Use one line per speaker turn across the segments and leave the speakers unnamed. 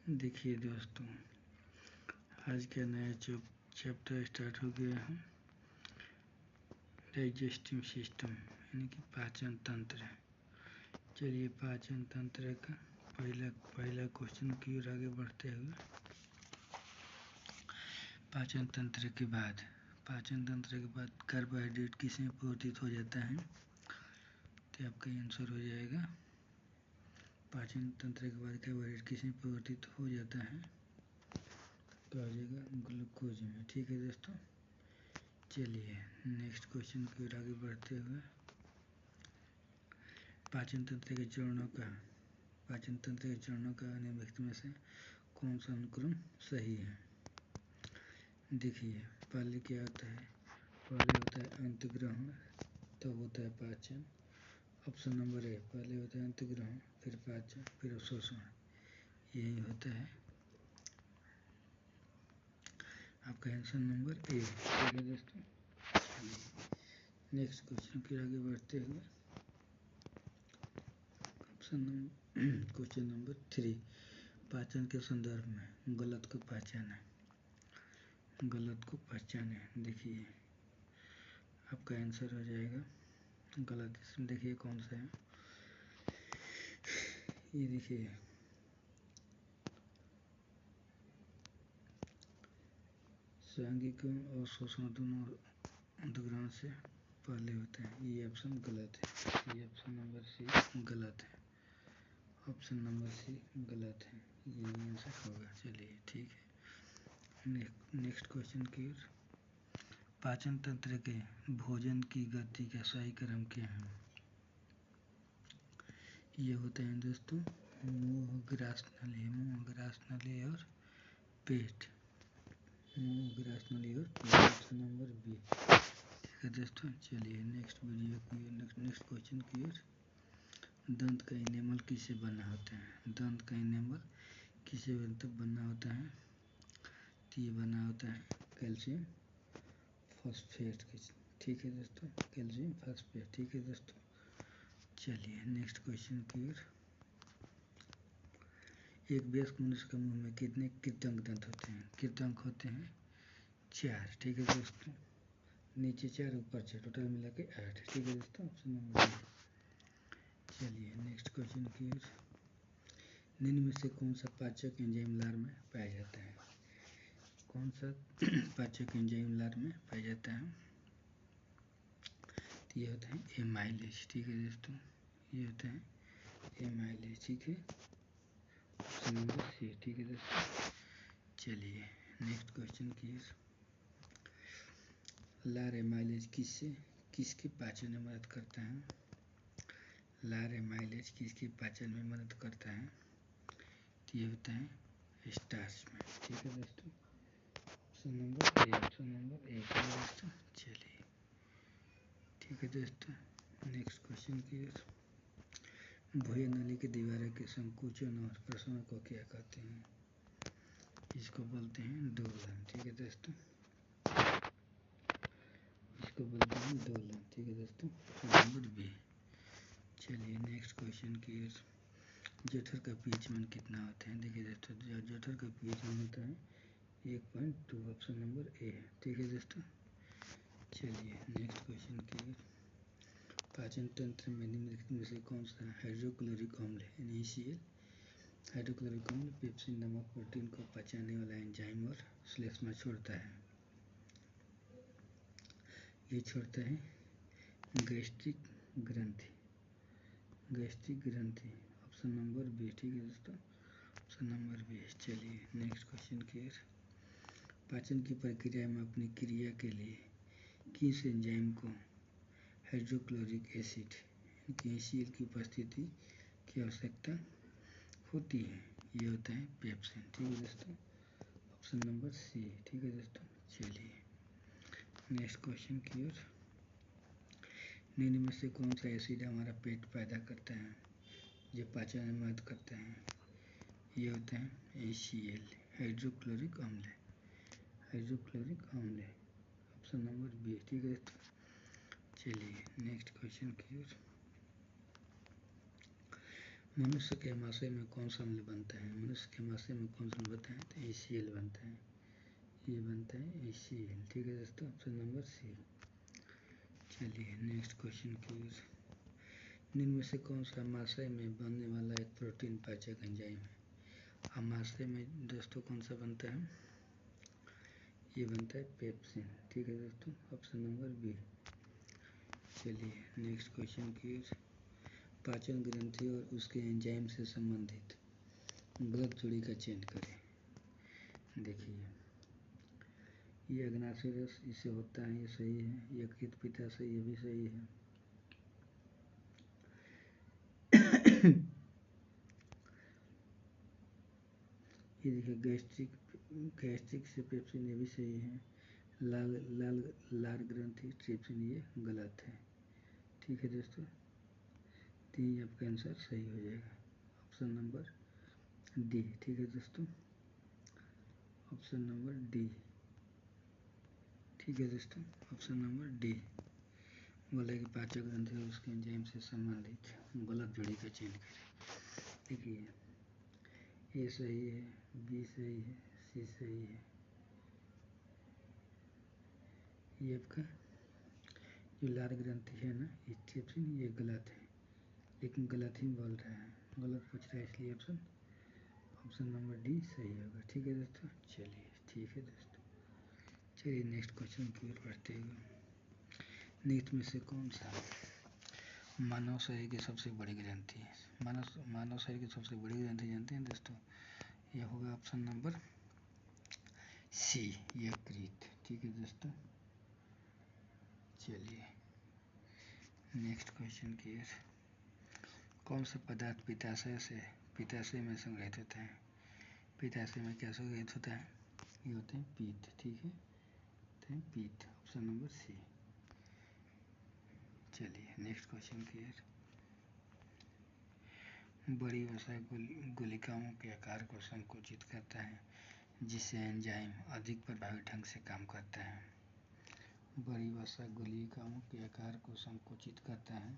देखिए दोस्तों, आज का नया चैप्टर स्टार्ट हो गया है। डाइजेस्टिव सिस्टम यानी कि पाचन तंत्र। चलिए पाचन तंत्र का पहला क्वेश्चन की ओर आगे बढ़ते हुए, पाचन तंत्र के बाद कार्बोहाइड्रेट किसमें परिवर्तित हो जाता है, तो आपका आंसर हो जाएगा पाचन तंत्र के बाद कार्बोहाइड्रेट किसमें परिवर्तित हो जाता है, तो आ जाएगा ग्लूकोज में। ठीक है दोस्तों, चलिए नेक्स्ट क्वेश्चन की ओर आगे बढ़ते हुए, पाचन तंत्र के चरणों का निम्नलिखित में से कौन सा अनुक्रम सही है। देखिए पहले क्या होता है, पहले होता है अंतग्रहण, तब होता है पाचन। ऑप्शन नंबर ए, पहले होता है अंतग्रहण, फिर पाचन, फिर अवशोषण, यही होता है आपका आंसर नंबर ए। ठीक है दोस्तों, नेक्स्ट क्वेश्चन की आगे बढ़ते हुए, क्वेश्चन नंबर 3, पाचन के संदर्भ में गलत को पहचाने। देखिए आपका आंसर हो जाएगा गलत। इसमें देखिए कौन सा है, ये देखिए सांघिक और शोषण दोनों अंतग्रहण से पहले होते हैं। ये ऑप्शन गलत है, ये ऑप्शन नंबर सी गलत है, ऑप्शन नंबर सी गलत है, ये आंसर होगा। चलिए ठीक है, नेक्स्ट क्वेश्चन की ओर, पाचन तंत्र के भोजन की गति का सही क्रम क्या है। ये होते हैं दोस्तों मुंह, ग्रास नली और पेट। Option number B. ठीक है दोस्तों, चलिए नेक्स्ट क्वेश्चन की ओर, दंत का इनेमल किससे बना होता है। दंत का इनेमल किससे बना होता है, तो ये बना होता है कैल्शियम फॉस्फेट के। ठीक है दोस्तों, कैल्शियम फॉस्फेट। ठीक है दोस्तों, चलिए नेक्स्ट क्वेश्चन की ओर, एक वयस्क मनुष्य के मुंह में कितने कृतंक दंत होते हैं। कृतंक होते हैं 4। ठीक है दोस्तों, नीचे 4 ऊपर 6, टोटल मिला के 8। ठीक है दोस्तों, ऑप्शन नंबर बी। चलिए नेक्स्ट क्वेश्चन की ओर, निम्न में से कौन सा पाचक एंजाइम लार में पाया जाता है। कौन सा पाचक एंजाइम लार में पाया जाता है, तो ये होता है एमाइलेज। ठीक है दोस्तों, ये होता है एमाइलेज। ठीक है, ऑप्शन नंबर सी। ठीक है दोस्तों, चलिए नेक्स्ट क्वेश्चन की ओर, लार एमाइलेज किसके पाचन में मदद करता है। लार एमाइलेज किसके पाचन में मदद करता है, तो ये होता है स्टार्च में। ठीक है दोस्तों, ऑप्शन नंबर ए। दोस्तों चलिए ठीक है दोस्तों, नेक्स्ट क्वेश्चन की ओर, भोजन नली की दीवारों के संकुचन और प्रसरण को क्या कहते हैं। इसको बोलते हैं दोलन। ठीक है दोस्तों, इसको बोलते हैं दोलन। ठीक है दोस्तों, ऑप्शन नंबर बी। चलिए नेक्स्ट क्वेश्चन की ओर, जठर का पीएच मान कितना होता है। देखिए दोस्तों, जठर का पीएच मान होता है 1.2, ऑप्शन नंबर ए। ठीक है दोस्तों, चलिए नेक्स्ट क्वेश्चन की ओर, पाचन तंत्र में निम्नलिखित में से कौन सा हाइड्रोक्लोरिक अम्ल NaCl हाइड्रोक्लोरिक अम्ल पेप्सिन नामक प्रोटीन को पचाने वाला एंजाइम और श्लेष्मा छोड़ता है। ये छोड़ता है गैस्ट्रिक ग्रंथि, ऑप्शन नंबर बी। ठीक है दोस्तों, ऑप्शन नंबर बी। चलिए नेक्स्ट क्वेश्चन की ओर, पाचन की प्रक्रिया में अपनी क्रिया के लिए किस एंजाइम को हाइड्रोक्लोरिक एसिड NaCl की उपस्थिति की आवश्यकता होती है। ये होता है पेप्सिन। ठीक है दोस्तों, ऑप्शन नंबर सी। ठीक है दोस्तों, चलिए नेक्स्ट क्वेश्चन की ओर, निम्न में से कौन सा एसिड हमारा पेट पैदा करता है, जो पाचन में मदद करता है। ये होता है HCl हाइड्रोक्लोरिक अम्ल, ऑप्शन नंबर बी। ठीक है दोस्तों, चलिए नेक्स्ट क्वेश्चन की ओर, मनुष्य के आमाशय में कौन सा अम्ल बनता है? मनुष्य के आमाशय में कौन सा अम्ल बनता है? तो HCl बनता है, ये बनता है HCl। ठीक है दोस्तों, ऑप्शन नंबर सी। चलिए नेक्स्ट क्वेश्चन की ओर। निम्न में से कौन सा आमाशय में बनने वाला एक प्रोटीन पाचक एंजाइम है? आमाशय में दोस्तों कौन सा बनता है? ये बनता है पेप्सिन। ठीक है दोस्तों, ऑप्शन नंबर बी। चलिए नेक्स्ट क्वेश्चन की ओर। पाचन ग्रंथि और उसके एंजाइम से संबंधित गलत जोड़ी का चयन करें। देखिए, ये अग्नाशय रस इससे होता है, ये सही है। यकृत पित्ताशय, ये भी सही है। ये देखिए गैस्ट्रिक से पेप्सिन, ये भी सही है। लाल ग्रंथि ट्रिप्सिन, ये गलत है। ठीक है दोस्तों, तीन आपका आंसर सही हो जाएगा, ऑप्शन नंबर डी। ठीक है दोस्तों, ऑप्शन नंबर डी। ठीक है दोस्तों, ऑप्शन नंबर डी बोला कि पाचक ग्रंथि और उसके एंजाइम से संबंधित गलत जोड़ी का चयन करें। देखिए, ए सही है, बी सही है, सी सही है। ये आपका जो लाल ग्रंथि है ना, ये ट्रिप्सिन, ये गलत है, लेकिन गलत ही बोल रहा है, गलत पूछ रहा है, इसलिए ऑप्शन नंबर डी सही होगा। ठीक है दोस्तों, चलिए ठीक है दोस्तों। चलिए नेक्स्ट क्वेश्चन की ओर बढ़ते हुए। निम्न में से कौन सा मानव शरीर की सबसे बड़ी ग्रंथि है? मानव शरीर की सबसे बड़ी ग्रंथि जानते हैं दोस्तों? यह होगा ऑप्शन नंबर सी, यकृत। ठीक है दोस्तों, चलिए नेक्स्ट क्वेश्चन की ओर। कौन सा पदार्थ पित्ताशय में संग्रहित होता है? पित्ताशय में क्या संग्रहित होता है? ये होते हैं पित्त। ठीक है, होते हैं पित्त, ऑप्शन नंबर सी। चलिए नेक्स्ट क्वेश्चन की ओर। बड़ी वसा गुलिकाओं के आकार को संकुचित करता है, जिससे एंजाइम अधिक प्रभावी ढंग से काम करता है। बड़ी वसा गुलिकाओं के आकार को संकुचित करता है,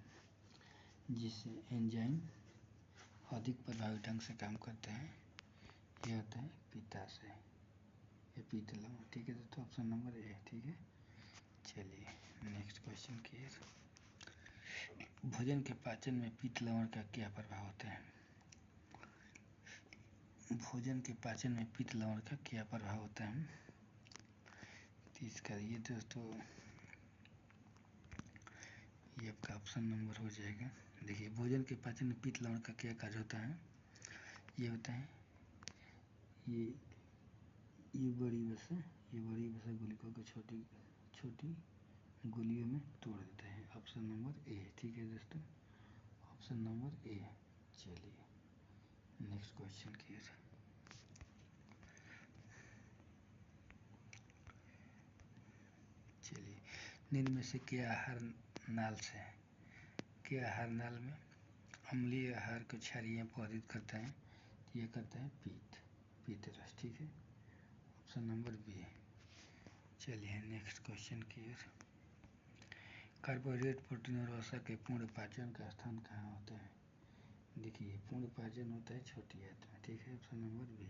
जिससे एंजाइम अधिक प्रभावी ढंग से काम करते हैं। यह होता है पित्ताशय, ये पित्त लवण। ठीक है दोस्तों, ऑप्शन नंबर ए। ठीक है, चलिए नेक्स्ट क्वेश्चन की ओर। भोजन के पाचन में पित्त लवण का क्या प्रभाव होता है? भोजन के पाचन में पित्त लवण का क्या प्रभाव होता है? तो इसका ये दोस्तों, ये आपका ऑप्शन नंबर हो जाएगा। देखिए, भोजन के पाचन में पित्त लवण का क्या कार्य होता है? ये होता है, ये बड़ी वसा गुलिका को छोटी छोटी गोलियों में तोड़ देता है, ऑप्शन नंबर ए। ठीक है दोस्तों, ऑप्शन नंबर ए। चलिए नेक्स्ट क्वेश्चन की ओर। चलिए, निम्न में से क्या आहार नाल में अम्लीय आहार को क्षारीय पौधित करता है? ये करता है पित्त रस। ठीक है, ऑप्शन नंबर बी। चलिए नेक्स्ट क्वेश्चन की ओर। कार्बोहाइड्रेट, प्रोटीन और वसा के पूर्ण पाचन का स्थान कहाँ होता है? देखिए, पूर्ण पाचन होता है छोटी आंत में। ठीक है, ऑप्शन नंबर बी।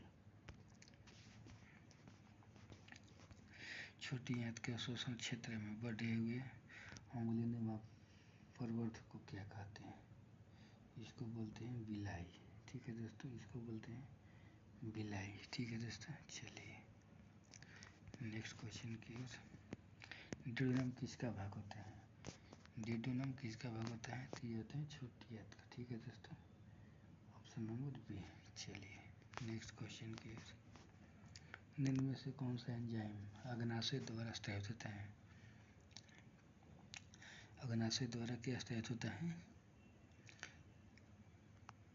छोटी आंत के शोषण क्षेत्र में बढ़े हुए अंगुलीनुमा प्रवर्धक को क्या कहते हैं? इसको बोलते हैं बिलाई। ठीक है दोस्तों, इसको बोलते हैं बिलाई। ठीक है दोस्तों, चलिए नेक्स्ट क्वेश्चन की ओर। ड्यूडेनम किसका भाग होता है? ड्यूडेनम किसका भाग होता है? तो ये होता है छोटी आंत का। ठीक है दोस्तों, ऑप्शन नंबर बी। चलिए नेक्स्ट क्वेश्चन की ओर। निम्न में से कौन सा एंजाइम अग्नाशय द्वारा स्रावित होता है? अग्नाशय द्वारा क्या स्रावित होता है?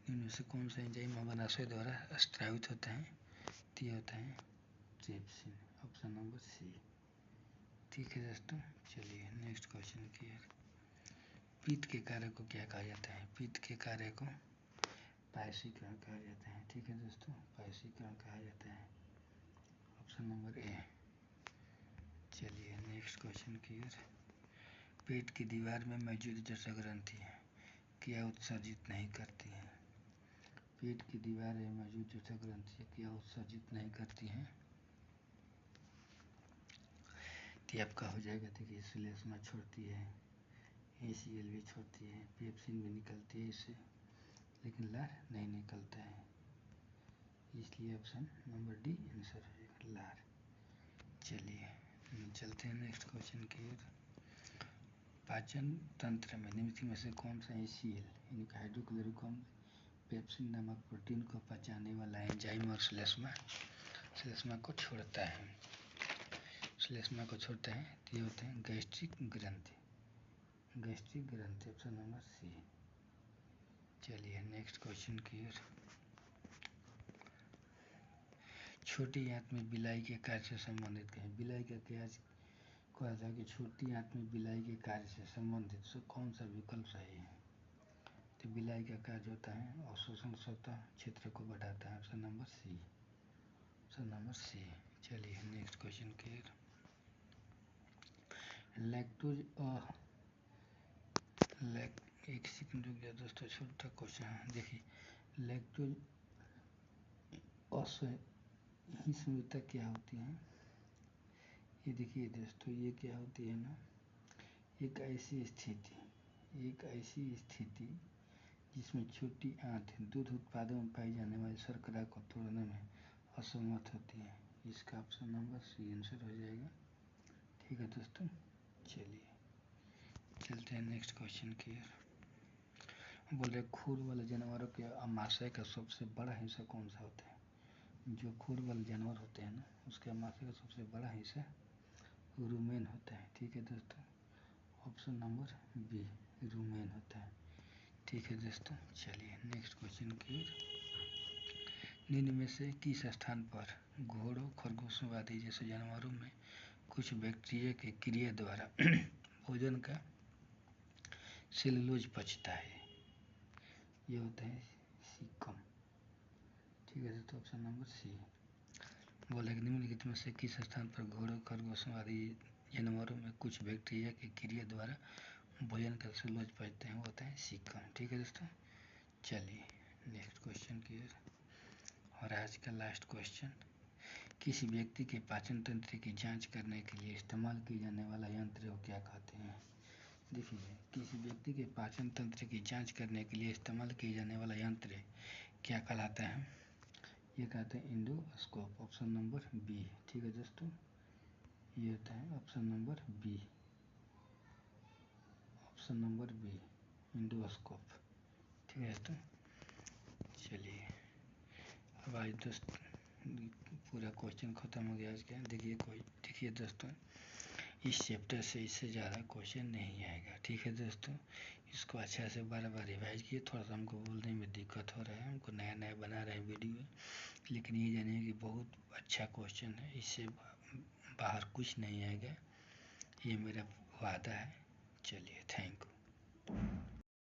इनमें से कौन सा एंजाइम अग्नाशय द्वारा स्रावित होता है? तो ये होता है ट्रिप्सिन, ऑप्शन नंबर सी। ठीक है दोस्तों, चलिए नेक्स्ट क्वेश्चन की ओर। पित्त के कार्य को क्या कहा जाता है? पित्त के कार्य को पायसीकरण कहा जाता है। ठीक है दोस्तों, पायसीकरण कहा जाता है, ऑप्शन नंबर ए। चलिए नेक्स्ट क्वेश्चन की ओर। पेट की दीवार में मौजूद जठर ग्रंथि क्या उत्सर्जित नहीं करती है? पेट की दीवार में मौजूद जठर ग्रंथि क्या उत्सर्जित नहीं करती हैं? तो आपका हो जाएगा, देखिए श्लेष्मा छोड़ती है, HCl भी छोड़ती है, पेप्सिन भी निकलती है इससे, लेकिन लार नहीं निकलता है, इसलिए ऑप्शन नंबर डी आंसर हो जाएगा, लार। चलिए चलते हैं नेक्स्ट क्वेश्चन की ओर। पाचन तंत्र में निम्नलिखित में से कौन सा HCl यानी कि हाइड्रोक्लोरिक अम्ल पेप्सिन नामक प्रोटीन को पचाने वाला एंजाइम और श्लेष्मा को छोड़ता है? श्लेष्मा को छोड़ता है तो ये होते हैं गैस्ट्रिक ग्रंथि, ऑप्शन नंबर सी। चलिए नेक्स्ट क्वेश्चन की ओर। छोटी आंत में बिलाई के कार्य से संबंधित कहें। बिलाई का क्या कहा था कि छोटी आंत में बिलाई के कार्य से संबंधित कौन सा विकल्प सही है? तो बिलाई का कार्य होता है अवशोषण सतह क्षेत्र को बढ़ाता है, ऑप्शन नंबर सी, चलिए नेक्स्ट क्वेश्चन की ओर। लैक्टोज एक सेकंड रुक गया दोस्तों, छोटा क्वेश्चन देखिए, लैक्टोज असहिष्णुता क्या होती है? ये देखिए दोस्तों, ये क्या होती है ना, एक ऐसी स्थिति जिसमें छोटी आंत दूध उत्पादन में पाई जाने वाली शर्करा को तोड़ने में असमर्थ होती है, इसका ऑप्शन नंबर सी आंसर हो जाएगा। ठीक है दोस्तों, चलिए चलते हैं नेक्स्ट क्वेश्चन की ओर। बोल रहे खुर वाले जानवरों के आमाशय का सबसे बड़ा हिस्सा कौन सा होता है? जो खुर वाले जानवर होते हैं ना, उसके आमाशय का सबसे बड़ा हिस्सा रुमेन होता है। ठीक है दोस्तों, ऑप्शन नंबर बी रुमेन होता है। ठीक है दोस्तों, चलिए नेक्स्ट क्वेश्चन की ओर। निम्न में से किस स्थान पर घोड़ों, खरगोशों आदि जैसे जानवरों में कुछ बैक्टीरिया की क्रिया द्वारा भोजन का सेलुलोज पचता है? ये होता है सीकम। ठीक है दोस्तों, ऑप्शन नंबर सी। बोले निम्नलिखित में से किस स्थान पर घोड़ों, खरगोशों आदि जानवरों में कुछ बैक्टीरिया की क्रिया द्वारा भोजन का सेलुलोज पचते हैं? वो होता है सीकम। ठीक है दोस्तों, चलिए नेक्स्ट क्वेश्चन की ओर। और आज का लास्ट क्वेश्चन, किसी व्यक्ति के पाचन तंत्र की जांच करने के लिए इस्तेमाल किए जाने वाला यंत्र को क्या कहते हैं? देखिए, किसी व्यक्ति के पाचन तंत्र की जांच करने के लिए इस्तेमाल किए जाने वाला यंत्र क्या कहलाता है? ये कहते हैं इंडोस्कोप, ऑप्शन नंबर बी। ठीक है दोस्तों, ये होता है ऑप्शन नंबर बी, इंडोस्कोप। ठीक है दोस्तों, चलिए अब आज दोस्त पूरा क्वेश्चन खत्म हो गया आज का। देखिए दोस्तों, इस चैप्टर से इससे ज़्यादा क्वेश्चन नहीं आएगा। ठीक है दोस्तों, इसको अच्छा से बार बार रिवाइज किए। थोड़ा सा हमको बोलने में दिक्कत हो रहा है, हमको नया बना रहे हैं वीडियो, लेकिन ये जानिए कि बहुत अच्छा क्वेश्चन है, इससे बाहर कुछ नहीं आएगा, ये मेरा वादा है। चलिए, थैंक यू।